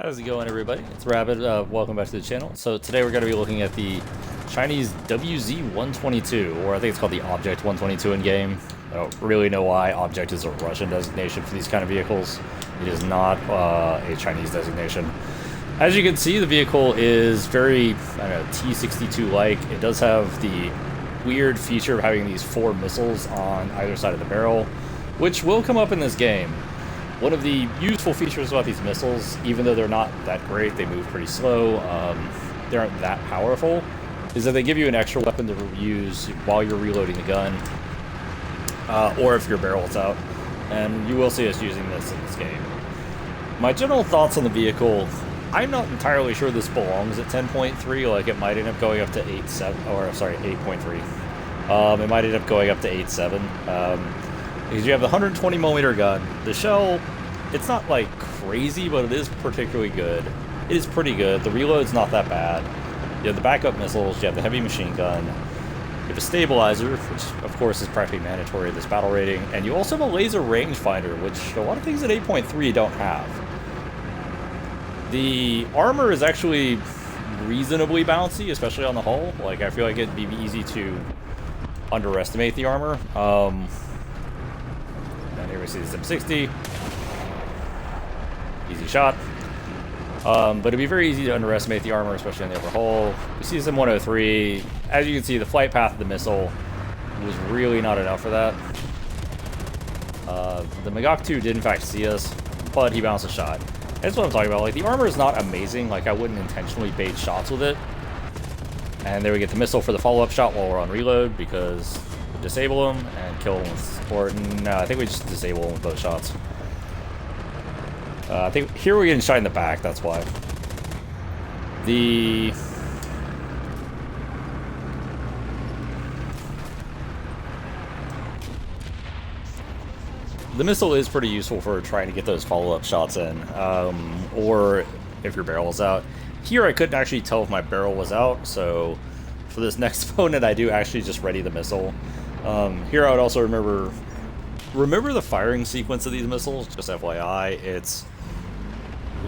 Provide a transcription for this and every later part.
How's it going, everybody? It's Rabbit. Welcome back to the channel. So today we're going to be looking at the Chinese WZ122, or I think it's called the Object 122 in game. I don't really know why. Object is a Russian designation for these kind of vehicles. It is not a Chinese designation. As you can see, the vehicle is very, I don't know, T-62-like. It does have the weird feature of having these 4 missiles on either side of the barrel, which will come up in this game. One of the useful features about these missiles, even though they're not that great, they move pretty slow, they aren't that powerful, is that they give you an extra weapon to use while you're reloading the gun, or if your barrel's out, and you will see us using this in this game. My general thoughts on the vehicle, I'm not entirely sure this belongs at 10.3, like it might end up going up to 8.7, or sorry, 8.3. It might end up going up to 8.7. Because you have the 120mm gun. The shell, it's not like crazy, but it is particularly good. It is pretty good. The reload's not that bad. You have the backup missiles, you have the heavy machine gun, you have a stabilizer, which of course is practically mandatory in this battle rating, and you also have a laser rangefinder, which a lot of things at 8.3 don't have. The armor is actually reasonably bouncy, especially on the hull. Like, I feel like it'd be easy to underestimate the armor. And here we see the ZIP-60. Easy shot. But it'd be very easy to underestimate the armor, especially on the upper hull. We see ZIP-123. As you can see, the flight path of the missile was really not enough for that. The Magok-2 did in fact see us, but he bounced a shot. That's what I'm talking about. Like, the armor is not amazing. Like, I wouldn't intentionally bait shots with it. And there we get the missile for the follow-up shot while we're on reload, because we disable him and kill him with... Or, no, I think we just disable him with both shots. I think here we're getting shot in the back, that's why. The missile is pretty useful for trying to get those follow-up shots in, or if your barrel is out. Here I couldn't actually tell if my barrel was out, so for this next opponent I do actually just ready the missile. Here I would also remember the firing sequence of these missiles, just FYI. It's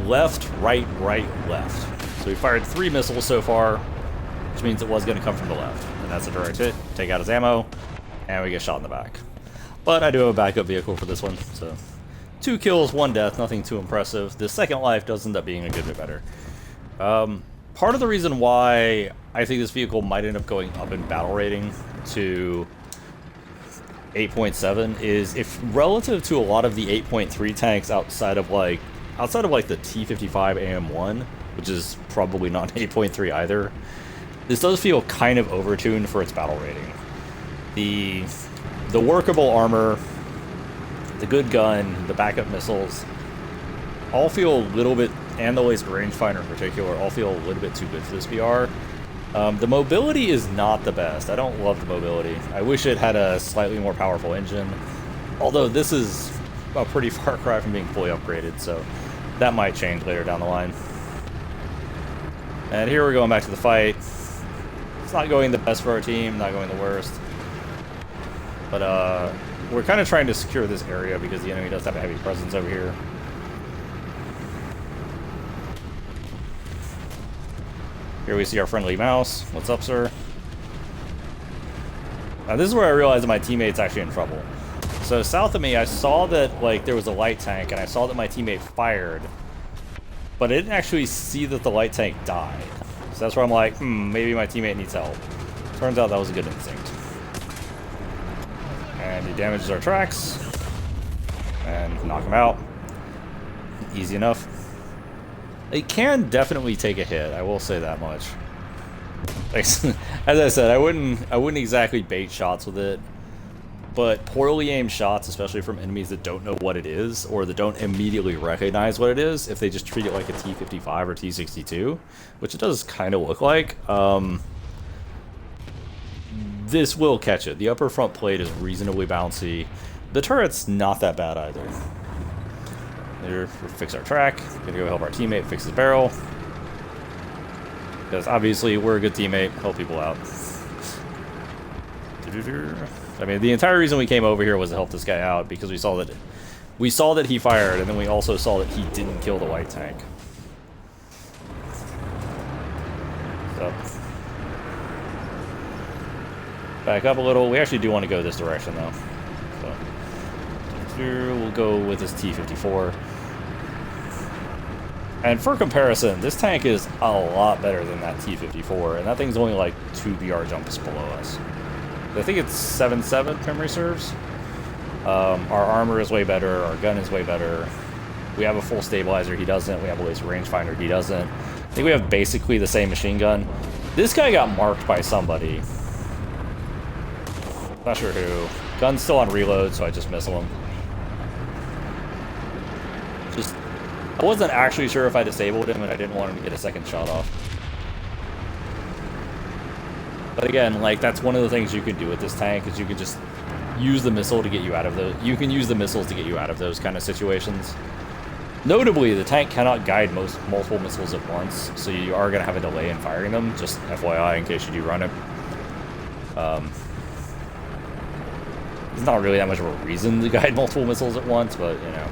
left, right, right, left. So we fired 3 missiles so far, which means it was going to come from the left. And that's a direct hit, take out his ammo, and we get shot in the back. But I do have a backup vehicle for this one, so 2 kills, 1 death, nothing too impressive. The second life does end up being a good bit better. Part of the reason why I think this vehicle might end up going up in battle rating to 8.7 is, if relative to a lot of the 8.3 tanks outside of like the T-55 AM1, which is probably not 8.3 either, this does feel kind of overtuned for its battle rating. The workable armor, the good gun, the backup missiles, all feel a little bit, and the laser rangefinder in particular, all feel a little bit too good for this VR. The mobility is not the best. I don't love the mobility. I wish it had a slightly more powerful engine, although this is a pretty far cry from being fully upgraded, so that might change later down the line. And here we're going back to the fight. It's not going the best for our team, not going the worst. But we're kind of trying to secure this area because the enemy does have a heavy presence over here. Here we see our friendly mouse. What's up, sir? Now this is where I realized that my teammate's actually in trouble. So south of me, I saw that like there was a light tank, and I saw that my teammate fired, but I didn't actually see that the light tank died. So that's where I'm like, maybe my teammate needs help. Turns out that was a good instinct. And he damages our tracks, and knock him out. Easy enough. It can definitely take a hit, I will say that much. Like, as I said, I wouldn't exactly bait shots with it, but poorly aimed shots, especially from enemies that don't know what it is, or that don't immediately recognize what it is, if they just treat it like a T-55 or T-62, which it does kind of look like, this will catch it. The upper front plate is reasonably bouncy. The turret's not that bad either. Here, fix our track. Gonna go help our teammate fix his barrel. Because obviously we're a good teammate, help people out. I mean, the entire reason we came over here was to help this guy out, because we saw that he fired, and then we also saw that he didn't kill the white tank. So, back up a little. We actually do want to go this direction, though. So, here we'll go with this T-54. And for comparison, this tank is a lot better than that T-54, and that thing's only like 2 BR jumps below us. I think it's 7.7, if memory serves. Our armor is way better, our gun is way better. We have a full stabilizer, he doesn't. We have a laser rangefinder, he doesn't. I think we have basically the same machine gun. This guy got marked by somebody. Not sure who. Gun's still on reload, so I just missile him. I wasn't actually sure if I disabled him, and I didn't want him to get a second shot off. But again, like, that's one of the things you can do with this tank, is you can just use the missile to get you out of those. You can use the missiles to get you out of those kind of situations. Notably, the tank cannot guide multiple missiles at once, so you are going to have a delay in firing them, just FYI in case you do run it. There's not really that much of a reason to guide multiple missiles at once, but, you know.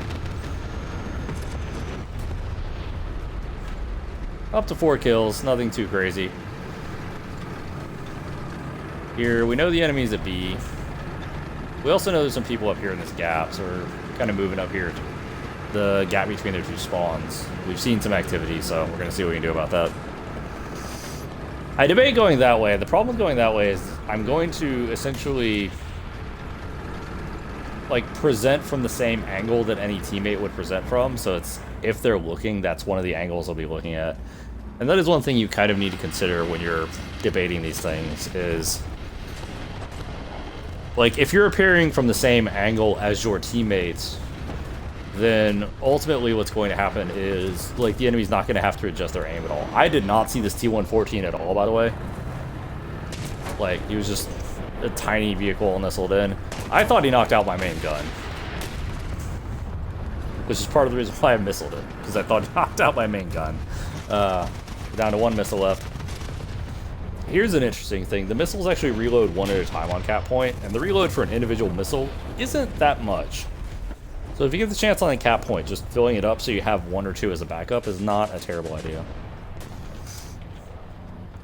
Up to 4 kills, nothing too crazy. Here, we know the enemy's at B. We also know there's some people up here in this gap, so we're kind of moving up here to the gap between their 2 spawns. We've seen some activity, so we're going to see what we can do about that. I debate going that way. The problem with going that way is I'm going to essentially, like, present from the same angle that any teammate would present from, so it's, if they're looking, that's one of the angles I'll be looking at. And that is one thing you kind of need to consider when you're debating these things, is, like, if you're appearing from the same angle as your teammates, then ultimately what's going to happen is, like, the enemy's not going to have to adjust their aim at all. I did not see this T-114 at all, by the way. Like, he was just a tiny vehicle nestled in. I thought he knocked out my main gun, which is part of the reason why I missiled it, because I thought he knocked out my main gun. Down to 1 missile left. Here's an interesting thing. The missiles actually reload 1 at a time on cap point, and the reload for an individual missile isn't that much. So if you get the chance on a cap point, just filling it up so you have 1 or 2 as a backup is not a terrible idea.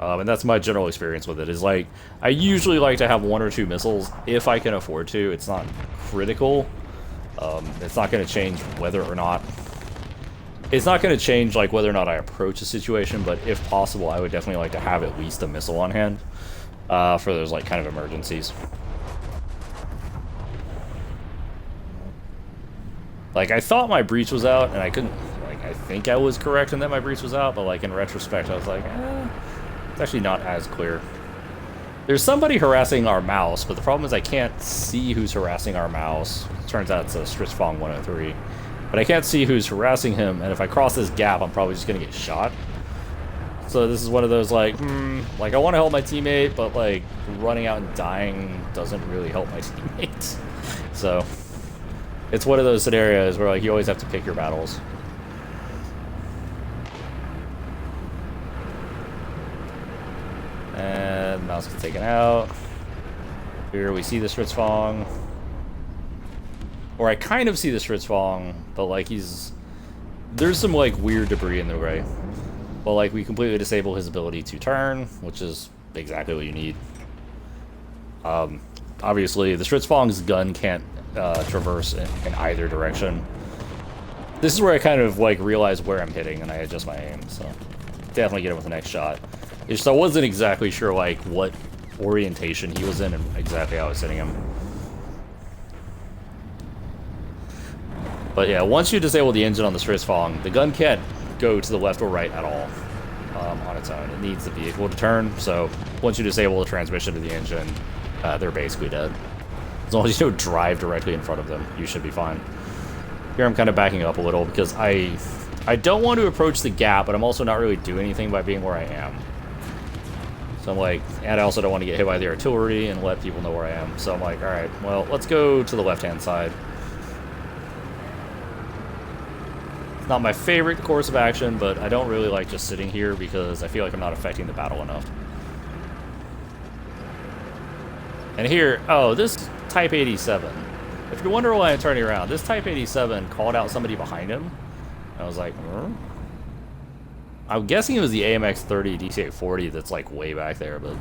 And that's my general experience with it, is, like, I usually like to have 1 or 2 missiles if I can afford to. It's not critical. It's not going to change whether or not... It's not going to change, like, whether or not I approach a situation, but if possible, I would definitely like to have at least a missile on hand for those, like, kind of emergencies. Like, I thought my breach was out, and I couldn't... Like, I think I was correct in that my breach was out, but, like, in retrospect, I was like, it's actually not as clear. There's somebody harassing our mouse, but the problem is I can't see who's harassing our mouse. Turns out it's a Squadron 103. But I can't see who's harassing him, and if I cross this gap, I'm probably just going to get shot. So this is one of those, like, like, I want to help my teammate, but, like, running out and dying doesn't really help my teammates. So it's one of those scenarios where, like, you always have to pick your battles. And mouse gets taken out. Here we see the Squadron. Or I kind of see the Squadron, but, like, there's some, like, weird debris in the way. But, like, we completely disable his ability to turn, which is exactly what you need. Obviously, the Squadron's gun can't traverse in either direction. This is where I kind of, like, realize where I'm hitting, and I adjust my aim, so definitely get him with the next shot. It's just I wasn't exactly sure, like, what orientation he was in and exactly how I was hitting him. But yeah, once you disable the engine on the Squadron, the gun can't go to the left or right at all on its own. It needs the vehicle to turn, so once you disable the transmission to the engine, they're basically dead. As long as you don't drive directly in front of them, you should be fine. Here I'm kind of backing up a little because I don't want to approach the gap, but I'm also not really doing anything by being where I am. So I'm like, and I also don't want to get hit by the artillery and let people know where I am. So I'm like, alright, well, let's go to the left-hand side. Not my favorite course of action, but I don't really like just sitting here because I feel like I'm not affecting the battle enough. And here, oh, this Type 87. If you're wondering why I'm turning around, this Type 87 called out somebody behind him. I was like, I'm guessing it was the AMX-30 DC-840 that's like way back there, but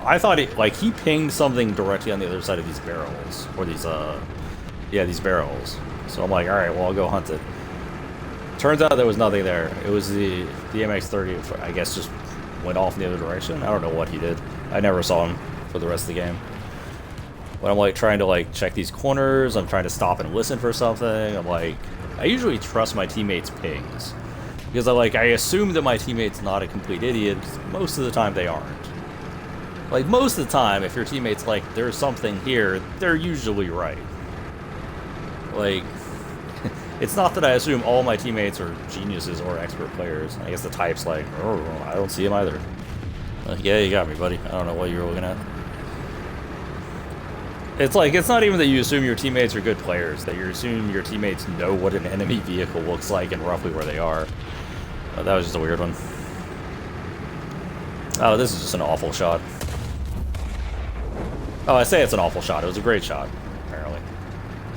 I thought he pinged something directly on the other side of these barrels, or these yeah, these barrels. So I'm like, all right, well, I'll go hunt it. Turns out there was nothing there. It was the MX-30, I guess, just went off in the other direction. I don't know what he did. I never saw him for the rest of the game. When I'm like trying to like check these corners, I'm trying to stop and listen for something. I'm like, I usually trust my teammates' pings because I assume that my teammate's not a complete idiot. Because most of the time they aren't. Like most of the time, if your teammate's like, there's something here, they're usually right. Like, it's not that I assume all my teammates are geniuses or expert players. I guess the type's like, oh, I don't see him either. Yeah, you got me, buddy. I don't know what you were looking at. It's like, it's not even that you assume your teammates are good players, that you assume your teammates know what an enemy vehicle looks like and roughly where they are. That was just a weird one. Oh, this is just an awful shot. Oh, I say it's an awful shot. It was a great shot, apparently.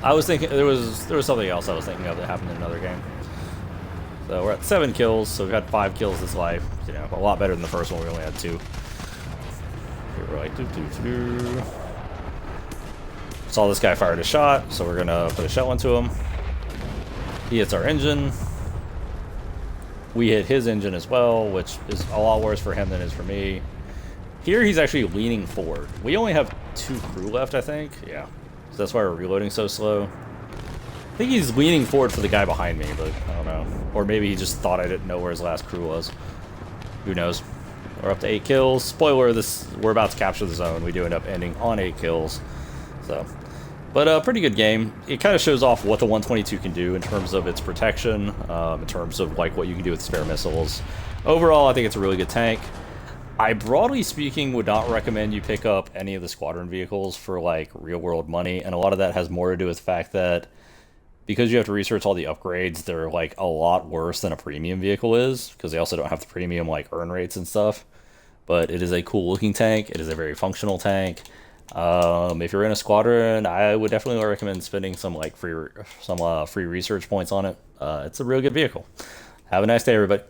I was thinking, there was something else I was thinking of that happened in another game. So we're at 7 kills, so we've had 5 kills this life. You know, a lot better than the first one, we only had 2. Here we're like, doo-doo-doo. Saw this guy fired a shot, so we're gonna put a shell into him. He hits our engine. We hit his engine as well, which is a lot worse for him than it is for me. Here he's actually leaning forward. We only have 2 crew left, I think. Yeah. So that's why we're reloading so slow. I think he's leaning forward for the guy behind me, but I don't know. Or maybe he just thought I didn't know where his last crew was. Who knows? We're up to 8 kills. Spoiler, we're about to capture the zone. We do end up ending on 8 kills. So, but a pretty good game. It kind of shows off what the 122 can do in terms of its protection, in terms of like what you can do with spare missiles. Overall, I think it's a really good tank. I, broadly speaking, would not recommend you pick up any of the Squadron vehicles for like real-world money, and a lot of that has more to do with the fact that because you have to research all the upgrades, they're like a lot worse than a premium vehicle is, because they also don't have the premium like earn rates and stuff. But it is a cool-looking tank. It is a very functional tank. If you're in a Squadron, I would definitely recommend spending some like free research points on it. It's a real good vehicle. Have a nice day, everybody.